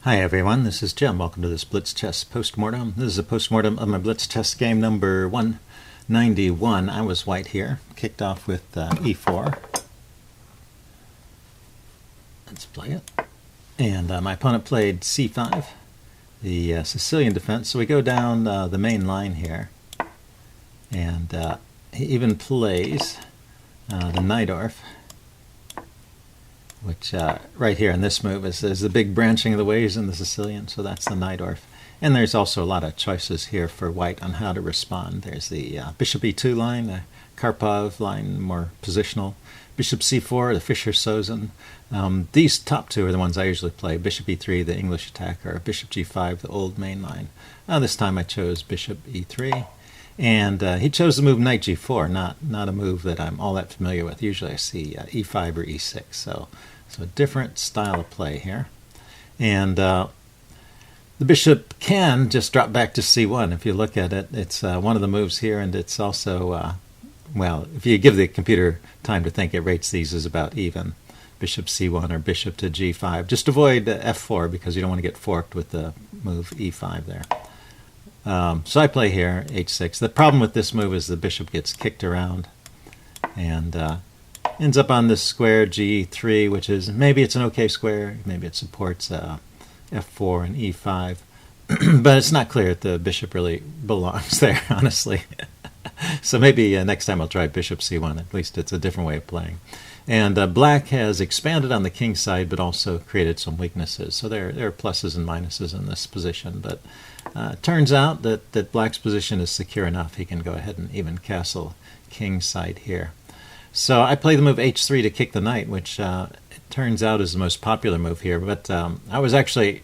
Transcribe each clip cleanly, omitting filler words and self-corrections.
Hi everyone, this is Jim. Welcome to this Blitz chess postmortem. This is a postmortem of my Blitz chess game number 191. I was white here. Kicked off with e4. Let's play it. And my opponent played c5, the Sicilian defense. So we go down the main line here. And he even plays the Najdorf, which right here in this move is the big branching of the waves in the Sicilian, so that's the Najdorf. And there's also a lot of choices here for white on how to respond. There's the bishop e2 line, the Karpov line, more positional. Bishop c4, the Fischer-Sozin. These top two are the ones I usually play. Bishop e3, the English attack, or bishop g5, the old main line. This time I chose bishop e3. And he chose the move knight g4, not a move that I'm all that familiar with. Usually I see e5 or e6, so a different style of play here. And the bishop can just drop back to c1. If you look at it, it's one of the moves here, and it's also, well, if you give the computer time to think, it rates these as about even. Bishop c1 or bishop to g5. Just avoid f4 because you don't want to get forked with the move e5 there. So I play here, h6. The problem with this move is the bishop gets kicked around and ends up on this square g3, which is, maybe it's an okay square, maybe it supports f4 and e5, but it's not clear that the bishop really belongs there, honestly. So maybe next time I'll try bishop c1. At least it's a different way of playing. And black has expanded on the king side, but also created some weaknesses. So there are pluses and minuses in this position. But it turns out that black's position is secure enough. He can go ahead and even castle king side here. So I play the move h3 to kick the knight, which it turns out is the most popular move here. But I was actually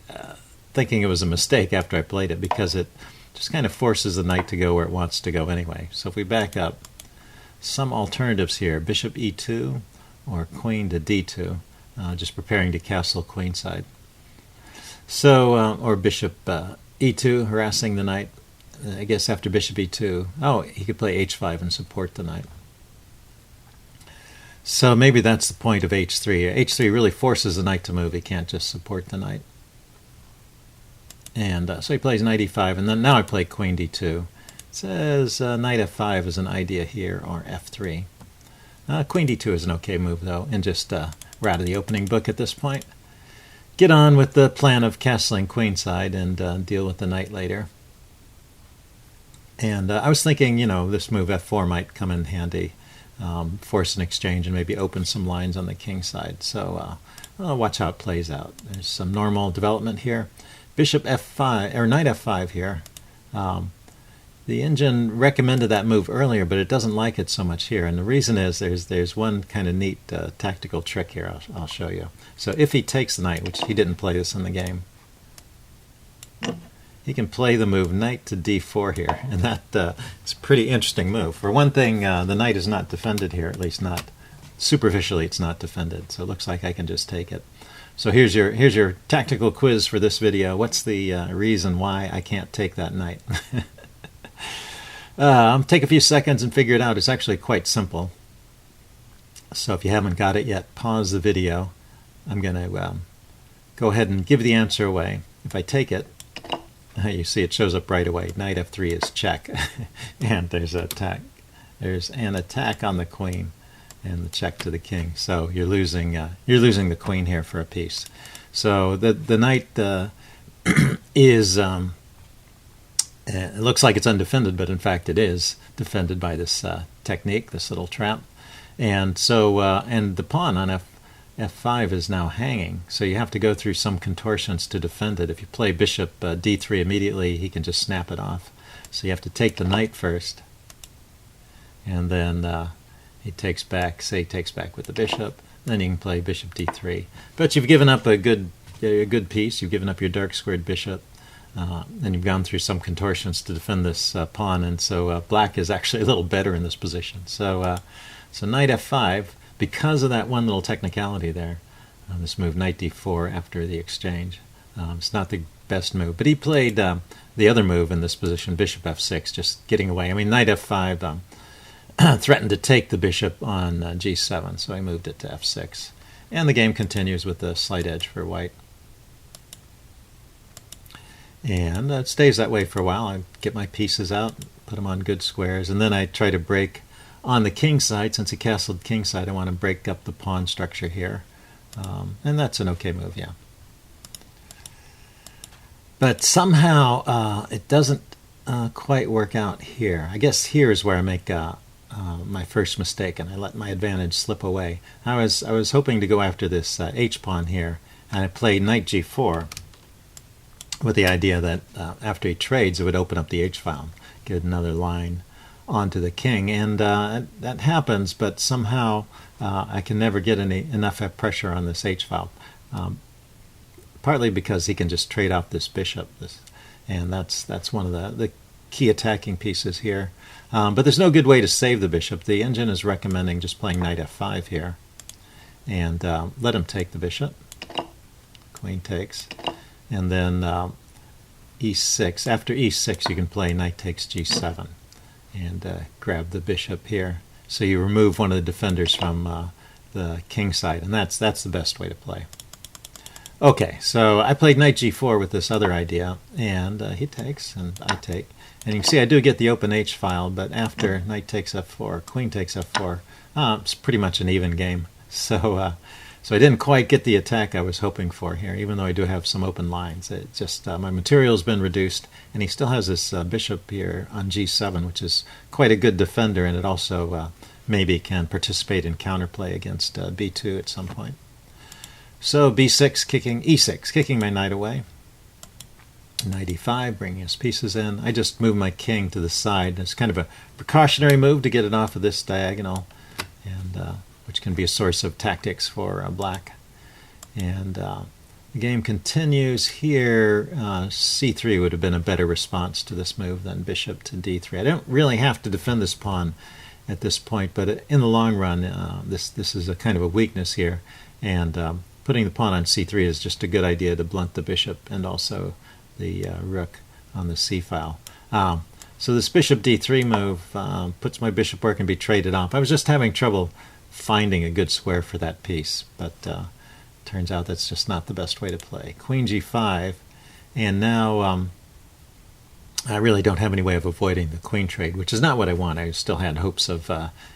thinking it was a mistake after I played it, because it just kind of forces the knight to go where it wants to go anyway. So if we back up, some alternatives here. Bishop e2 or queen to d2, just preparing to castle queenside. So, or bishop e2, harassing the knight. I guess after bishop e2, oh, he could play h5 and support the knight. So maybe that's the point of h3. h3 really forces the knight to move. He can't just support the knight. And so he plays knight e5, and then now I play queen d2. It says knight f5 is an idea here, or f3. Queen d2 is an okay move, though, and just we're out of the opening book at this point. Get on with the plan of castling queenside and deal with the knight later. And I was thinking, you know, this move f4 might come in handy, force an exchange and maybe open some lines on the king side. So watch how it plays out. There's some normal development here. Bishop f5, or knight f5 here. The engine recommended that move earlier, but it doesn't like it so much here. And the reason is there's one kind of neat tactical trick here I'll show you. So if he takes the knight, which he didn't play this in the game, he can play the move knight to d4 here. And that is a pretty interesting move. For one thing, the knight is not defended here, at least not superficially it's not defended. So it looks like I can just take it. So here's your tactical quiz for this video. What's the reason why I can't take that knight? I'll take a few seconds and figure it out. It's actually quite simple. So if you haven't got it yet, pause the video. I'm going to go ahead and give the answer away. If I take it, you see it shows up right away. Knight f3 is check. And there's an attack. There's an attack on the queen and the check to the king. So you're losing the queen here for a piece. So the knight is... it looks like it's undefended, but in fact it is defended by this technique, this little trap. And so, and the pawn on f5 is now hanging, so you have to go through some contortions to defend it. If you play bishop d3 immediately, he can just snap it off. So you have to take the knight first, and then he takes back, say he takes back with the bishop, then you can play bishop d3. But you've given up a good piece, you've given up your dark squared bishop. And you've gone through some contortions to defend this pawn, and so black is actually a little better in this position. So, so knight f5, because of that one little technicality there, this move knight d4 after the exchange, it's not the best move. But he played the other move in this position, bishop f6, just getting away. I mean, knight f5 threatened to take the bishop on g7, so he moved it to f6. And the game continues with the slight edge for white. And it stays that way for a while. I get my pieces out, put them on good squares, and then I try to break on the king side. Since he castled king side, I want to break up the pawn structure here. And that's an okay move, yeah. But somehow it doesn't quite work out here. I guess here is where I make my first mistake, and I let my advantage slip away. I was hoping to go after this h-pawn here, and I played knight g4 with the idea that after he trades, it would open up the h-file, get another line onto the king, and that happens, but somehow I can never get enough pressure on this h-file, partly because he can just trade off this bishop, and that's one of the key attacking pieces here. But there's no good way to save the bishop. The engine is recommending just playing knight f5 here, and let him take the bishop. Queen takes. And then e6. After e6, you can play knight takes g7 and grab the bishop here. So you remove one of the defenders from the king side, and that's the best way to play. Okay, so I played knight g4 with this other idea, and he takes, and I take. And you can see I do get the open h-file, but after knight takes f4, queen takes f4, it's pretty much an even game. So I didn't quite get the attack I was hoping for here, even though I do have some open lines. It just my material's been reduced, and he still has this bishop here on g7, which is quite a good defender, and it also maybe can participate in counterplay against b2 at some point. So b6, kicking e6, kicking my knight away. Knight e5, bringing his pieces in. I just move my king to the side. It's kind of a precautionary move to get it off of this diagonal, and which can be a source of tactics for black. And the game continues here. c3 would have been a better response to this move than bishop to d3. I don't really have to defend this pawn at this point, but in the long run, this is a kind of a weakness here, and putting the pawn on c3 is just a good idea to blunt the bishop and also the rook on the c-file. So this bishop d3 move puts my bishop where it can be traded off. I was just having trouble finding a good square for that piece, but turns out that's just not the best way to play. Queen g5, and now I really don't have any way of avoiding the queen trade, which is not what I want. I still had hopes of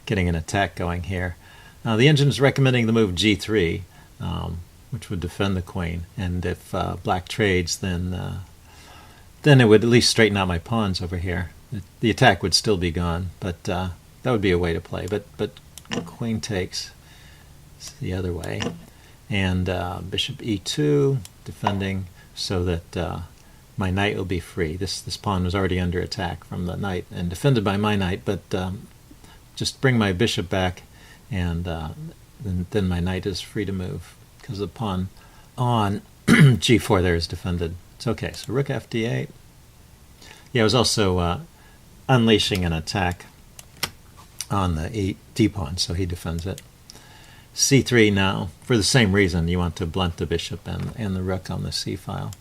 getting an attack going here. The engine is recommending the move g3, which would defend the queen, and if black trades, then it would at least straighten out my pawns over here. The attack would still be gone, but that would be a way to play. But queen takes the other way, and bishop e2, defending so that my knight will be free. This pawn was already under attack from the knight and defended by my knight, but just bring my bishop back, and then my knight is free to move, because the pawn on g4 there is defended. It's okay. So rook fd8. Yeah, I was also unleashing an attack on the d-pawn, so he defends it. c3 now, for the same reason, you want to blunt the bishop and the rook on the c-file.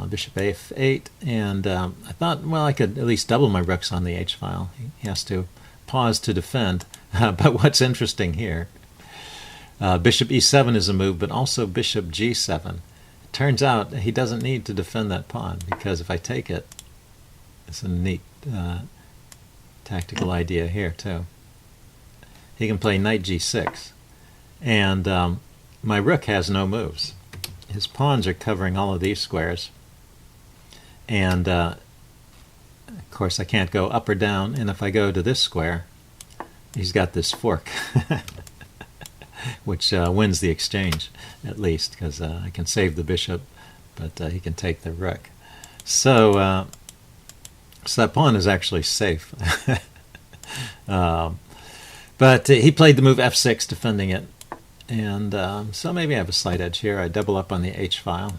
Bishop f8, and I thought, well, I could at least double my rooks on the h-file. He has to pause to defend. But what's interesting here, bishop e7 is a move, but also bishop g7. It turns out he doesn't need to defend that pawn, because if I take it, it's a neat tactical idea here too. He can play knight g6, and my rook has no moves. His pawns are covering all of these squares, and of course I can't go up or down, and if I go to this square, he's got this fork, which wins the exchange, at least, because I can save the bishop, but he can take the rook. So that pawn is actually safe. But he played the move f6, defending it. And so maybe I have a slight edge here. I double up on the h-file.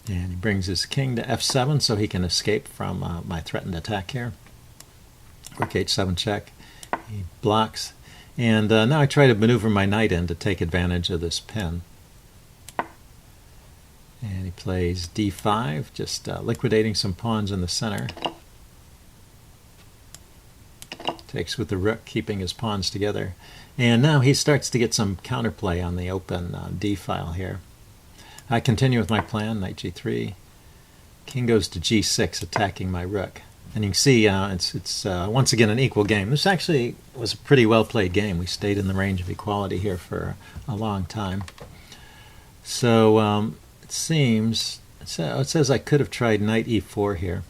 And he brings his king to f7 so he can escape from my threatened attack here. Rook h7 check. He blocks. And now I try to maneuver my knight in to take advantage of this pin. And he plays d5, just liquidating some pawns in the center. Takes with the rook, keeping his pawns together. And now he starts to get some counterplay on the open d-file here. I continue with my plan, knight g3. King goes to g6, attacking my rook. And you can see it's once again an equal game. This actually was a pretty well played game. We stayed in the range of equality here for a long time. So it seems, it says I could have tried knight e4 here.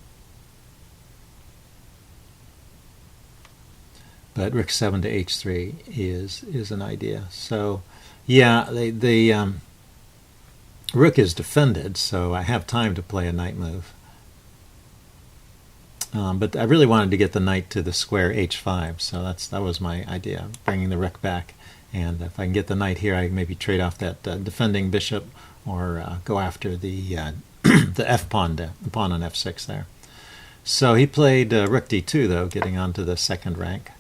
But rook 7 to h3 is an idea. So yeah, the rook is defended, so I have time to play a knight move. But I really wanted to get the knight to the square h5, so that was my idea, bringing the rook back. And if I can get the knight here, I can maybe trade off that defending bishop, or go after the the f pawn, the pawn on f6 there. So he played rook d2 though, getting onto the second rank.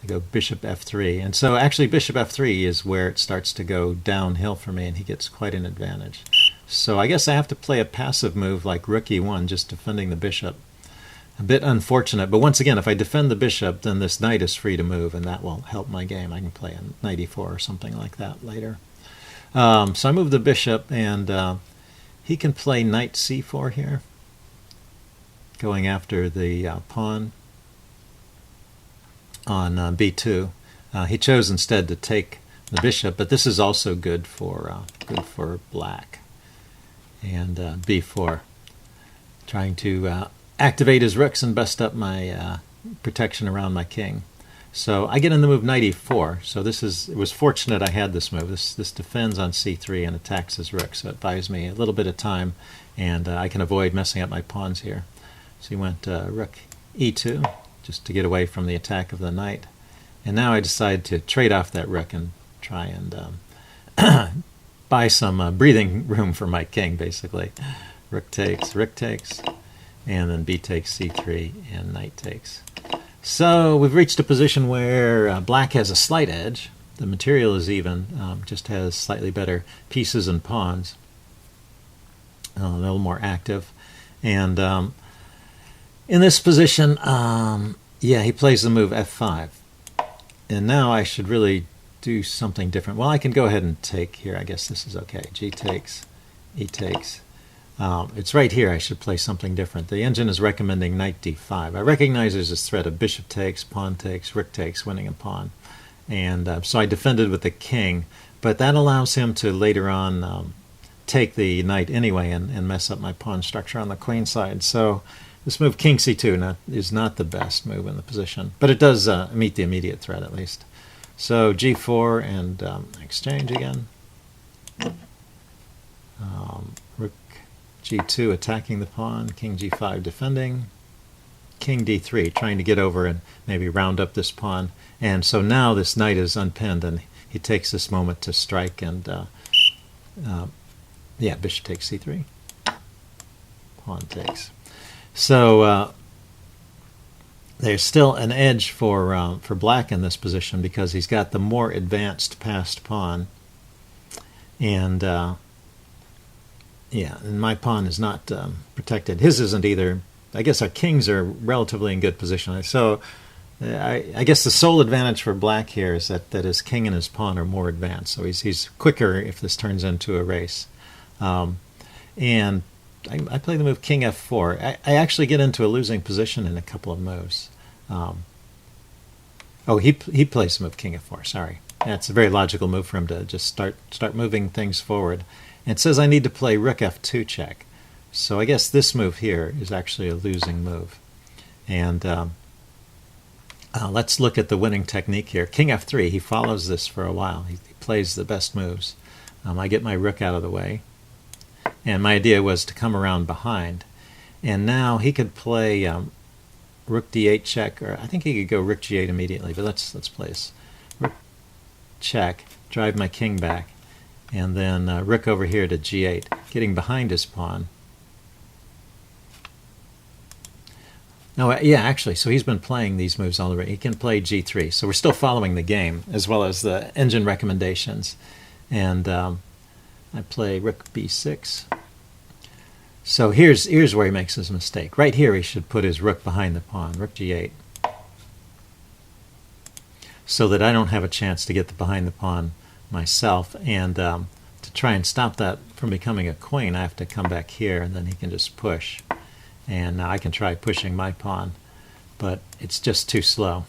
I go bishop f3, and so actually bishop f3 is where it starts to go downhill for me, and he gets quite an advantage. So I guess I have to play a passive move like rook e1, just defending the bishop. A bit unfortunate, but once again, if I defend the bishop, then this knight is free to move, and that will help my game. I can play a knight e4 or something like that later. So I move the bishop, and he can play knight c4 here, going after the pawn on b2. He chose instead to take the bishop, but this is also good for black. And b4, trying to activate his rooks and bust up my protection around my king. So I get in the move knight e4. So it was fortunate I had this move. This defends on c3 and attacks his rook, so it buys me a little bit of time, and I can avoid messing up my pawns here. So he went rook e2, just to get away from the attack of the knight. And now I decide to trade off that rook and try and buy some breathing room for my king, basically. Rook takes, and then b takes c3, and knight takes. So we've reached a position where black has a slight edge. The material is even, just has slightly better pieces and pawns, a little more active. And in this position, yeah, he plays the move f5. And now I should really do something different. Well, I can go ahead and take here. I guess this is okay. G takes, E takes. It's right here I should play something different. The engine is recommending knight d5. I recognize there's this threat of bishop takes, pawn takes, rook takes, winning a pawn. And so I defended with the king, but that allows him to later on take the knight anyway and mess up my pawn structure on the queen side. So this move king c2 is not the best move in the position, but it does meet the immediate threat at least. So g4 and exchange again. Rook g2 attacking the pawn, king g5 defending, king d3 trying to get over and maybe round up this pawn. And so now this knight is unpinned, and he takes this moment to strike, and yeah, bishop takes c3, pawn takes. So there's still an edge for black in this position because he's got the more advanced passed pawn, and yeah, and my pawn is not protected. His isn't either. I guess our kings are relatively in good position. So I guess the sole advantage for black here is that his king and his pawn are more advanced. So he's quicker if this turns into a race. And I play the move king f4. I actually get into a losing position in a couple of moves. Oh, he plays the move king f4. Sorry, that's a very logical move for him to just start moving things forward. And it says I need to play rook f2 check. So I guess this move here is actually a losing move. And let's look at the winning technique here. King f3. He follows this for a while. He plays the best moves. I get my rook out of the way. And my idea was to come around behind. And now he could play rook d8 check, or I think he could go rook g8 immediately, but let's play this. Rook check, drive my king back, and then rook over here to g8, getting behind his pawn. No, yeah, actually, so he's been playing these moves already. He can play g3, so we're still following the game, as well as the engine recommendations. And I play rook b6. So here's where he makes his mistake. Right here he should put his rook behind the pawn, rook g8, so that I don't have a chance to get the behind the pawn myself. And to try and stop that from becoming a queen, I have to come back here, and then he can just push. And now I can try pushing my pawn, but it's just too slow.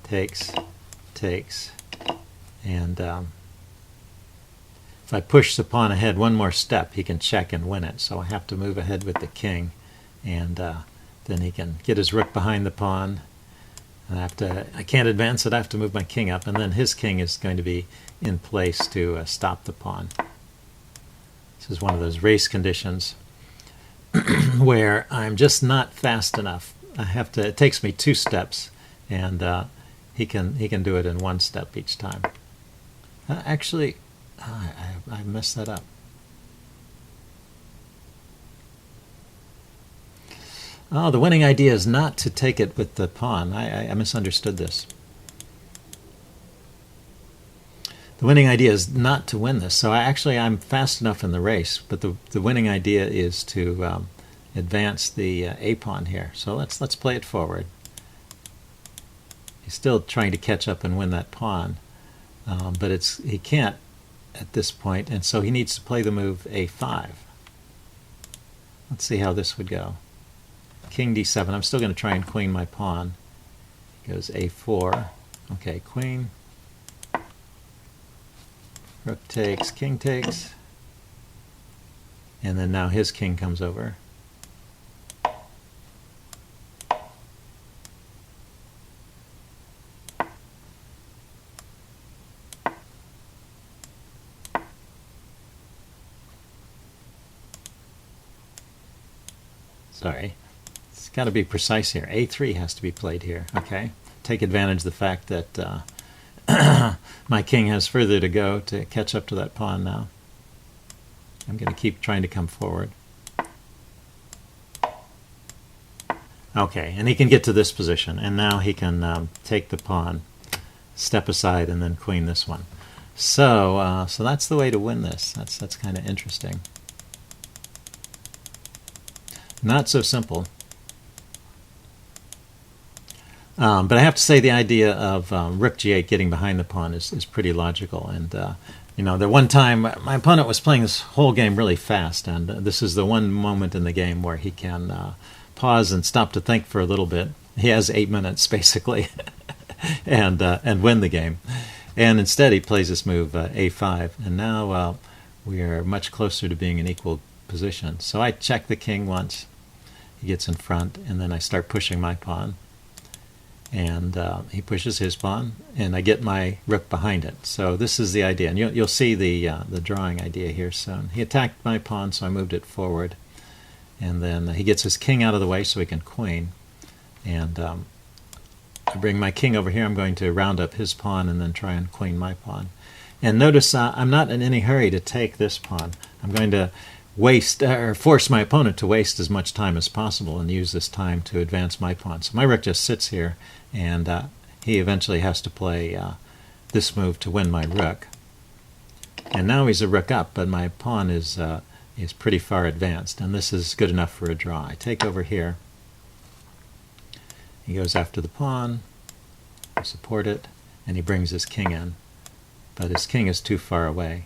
Takes, and if I push the pawn ahead one more step, he can check and win it. So I have to move ahead with the king, and then he can get his rook behind the pawn. And I can't advance it. I have to move my king up, and then his king is going to be in place to stop the pawn. This is one of those race conditions where I'm just not fast enough. It takes me 2 steps, and he can do it in 1 step each time. Actually, I messed that up. Oh, the winning idea is not to take it with the pawn. I misunderstood this. The winning idea is not to win this. So I'm fast enough in the race, but the winning idea is to advance the a pawn here. So let's play it forward. He's still trying to catch up and win that pawn, but he can't at this point, and so he needs to play the move a5. Let's see how this would go. King d7. I'm still going to try and queen my pawn. He goes a4. Okay, queen. Rook takes, king takes. And then now his king comes over. Sorry. It's got to be precise here. A3 has to be played here. Okay. Take advantage of the fact that my king has further to go to catch up to that pawn now. I'm going to keep trying to come forward. Okay, and he can get to this position, and now he can take the pawn, step aside, and then queen this one. So that's the way to win this. That's kind of interesting. Not so simple. But I have to say the idea of rook g8 getting behind the pawn is pretty logical. And the one time my opponent was playing this whole game really fast, and this is the one moment in the game where he can pause and stop to think for a little bit. He has 8 minutes basically, and win the game. And instead he plays this move a5, and now we are much closer to being in equal position. So I check the king once, he gets in front, and then I start pushing my pawn, and he pushes his pawn, and I get my rook behind it. So this is the idea, and you'll see the drawing idea here soon. He attacked my pawn, so I moved it forward, and then he gets his king out of the way so he can queen, and I bring my king over here. I'm going to round up his pawn and then try and queen my pawn. And notice I'm not in any hurry to take this pawn. I'm going to force my opponent to waste as much time as possible and use this time to advance my pawn. So my rook just sits here, and he eventually has to play this move to win my rook. And now he's a rook up, but my pawn is pretty far advanced, and this is good enough for a draw. I take over here. He goes after the pawn, I support it, and he brings his king in. But his king is too far away.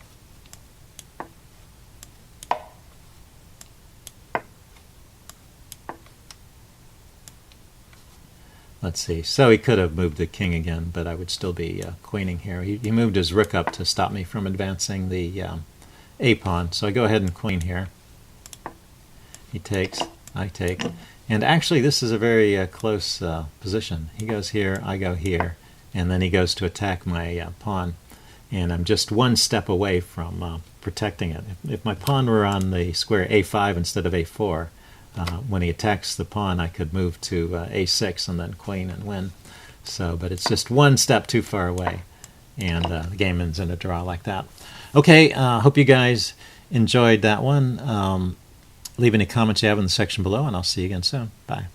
Let's see. So he could have moved the king again, but I would still be queening here. He moved his rook up to stop me from advancing the a pawn. So I go ahead and queen here. He takes, I take. And actually this is a very close position. He goes here, I go here, and then he goes to attack my pawn. And I'm just one step away from protecting it. If my pawn were on the square a5 instead of a4, when he attacks the pawn, I could move to a6 and then queen and win. But it's just one step too far away, and the game ends in a draw like that. Okay, hope you guys enjoyed that one. Leave any comments you have in the section below, and I'll see you again soon. Bye.